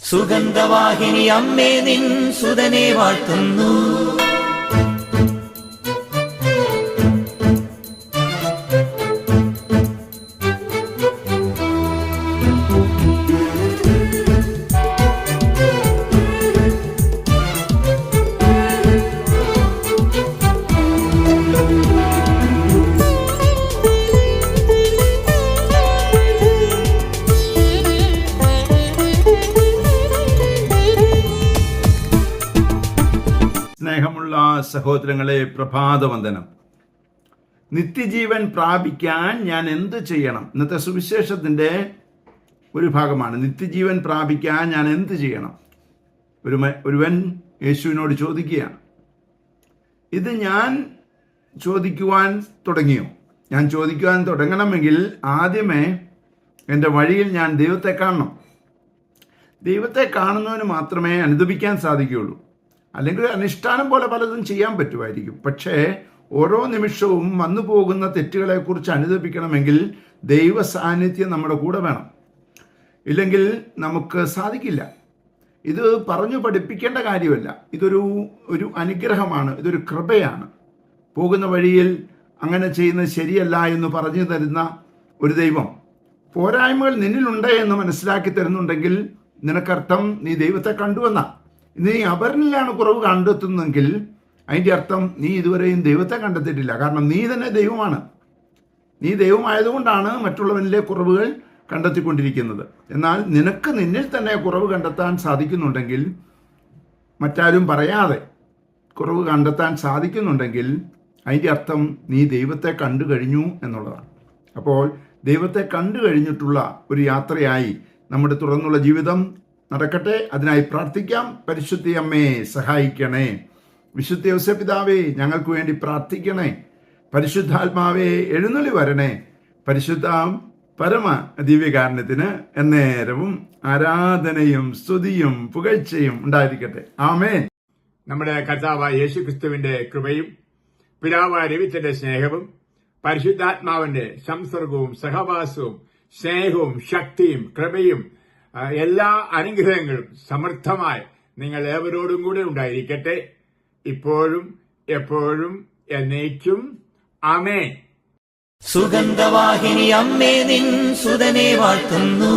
സുഗന്ധവാഹിനി അമ്മേ നിൻ സുതനെ വാഴ്ത്തുന്നു. സ്നേഹമുള്ള സഹോദരങ്ങളെ, പ്രഭാതവന്ദനം. നിത്യജീവൻ പ്രാപിക്കാൻ ഞാൻ എന്ത് ചെയ്യണം? ഇന്നത്തെ സുവിശേഷത്തിൻ്റെ ഒരു ഭാഗമാണ്. നിത്യജീവൻ പ്രാപിക്കാൻ ഞാൻ എന്ത് ചെയ്യണം? ഒരുവൻ യേശുവിനോട് ചോദിക്കുകയാണ്. ഇത് ഞാൻ ചോദിക്കുവാൻ തുടങ്ങിയോ? ഞാൻ ചോദിക്കുവാൻ തുടങ്ങണമെങ്കിൽ ആദ്യമേ എൻ്റെ വഴിയിൽ ഞാൻ ദൈവത്തെ കാണണം. ദൈവത്തെ കാണുന്നവന് മാത്രമേ അനുദപിക്കാൻ സാധിക്കുകയുള്ളൂ. അല്ലെങ്കിൽ അനുഷ്ഠാനം പോലെ പലതും ചെയ്യാൻ പറ്റുമായിരിക്കും. പക്ഷേ ഓരോ നിമിഷവും വന്നു പോകുന്ന തെറ്റുകളെക്കുറിച്ച് അനുദപിക്കണമെങ്കിൽ ദൈവ സാന്നിധ്യം നമ്മുടെ കൂടെ വേണം. ഇല്ലെങ്കിൽ നമുക്ക് സാധിക്കില്ല. ഇത് പറഞ്ഞു പഠിപ്പിക്കേണ്ട കാര്യമല്ല. ഇതൊരു അനുഗ്രഹമാണ്, ഇതൊരു കൃപയാണ്. പോകുന്ന വഴിയിൽ അങ്ങനെ ചെയ്യുന്നത് ശരിയല്ല എന്ന് പറഞ്ഞു തരുന്ന ഒരു ദൈവം. പോരായ്മകൾ നിന്നിലുണ്ട് എന്ന് മനസ്സിലാക്കി തരുന്നുണ്ടെങ്കിൽ നിനക്കർത്ഥം നീ ദൈവത്തെ കണ്ടുവെന്ന. നീ അവരിലാണ് കുറവ് കണ്ടെത്തുന്നെങ്കിൽ അതിൻ്റെ അർത്ഥം നീ ഇതുവരെയും ദൈവത്തെ കണ്ടെത്തിയിട്ടില്ല. കാരണം നീ തന്നെ ദൈവമാണ്. നീ ദൈവമായതുകൊണ്ടാണ് മറ്റുള്ളവനിലെ കുറവുകൾ കണ്ടെത്തിക്കൊണ്ടിരിക്കുന്നത്. എന്നാൽ നിനക്ക് നിന്നിൽ തന്നെ കുറവ് കണ്ടെത്താൻ സാധിക്കുന്നുണ്ടെങ്കിൽ, മറ്റാരും പറയാതെ കുറവ് കണ്ടെത്താൻ സാധിക്കുന്നുണ്ടെങ്കിൽ അതിൻ്റെ അർത്ഥം നീ ദൈവത്തെ കണ്ടു കഴിഞ്ഞു എന്നുള്ളതാണ്. അപ്പോൾ ദൈവത്തെ കണ്ടു കഴിഞ്ഞിട്ടുള്ള ഒരു യാത്രയായി നമ്മുടെ തുടർന്നുള്ള ജീവിതം നടക്കട്ടെ. അതിനായി പ്രാർത്ഥിക്കാം. പരിശുദ്ധ അമ്മയെ സഹായിക്കണേ. വിശുദ്ധ ഔസേപ്പിതാവേ, ഞങ്ങൾക്ക് വേണ്ടി പ്രാർത്ഥിക്കണേ. പരിശുദ്ധാത്മാവേ, എഴുന്നള്ളി വരണേ. പരിശുദ്ധ പരമ ദിവ്യകാരുണ്യത്തിന് എന്നേരവും ആരാധനയും സ്തുതിയും പുകഴ്ചയും ഉണ്ടായിരിക്കട്ടെ. ആമേൻ. നമ്മുടെ കർത്താവായ യേശുക്രിസ്തുവിന്റെ കൃപയും പിതാവായ ദൈവത്തിന്റെ സ്നേഹവും പരിശുദ്ധാത്മാവിന്റെ സംസർഗവും സഹവാസവും സ്നേഹവും ശക്തിയും കൃപയും എല്ലാ അനുഗ്രഹങ്ങളും സമൃദ്ധമായി നിങ്ങൾ ഏവരോടും കൂടെ ഉണ്ടായിരിക്കട്ടെ, ഇപ്പോഴും എപ്പോഴും എന്നേക്കും. ആമേൻ. സുഗന്ധവാഹിനി അമ്മേ നിൻ സുതനെ വാഴ്ത്തുന്നു.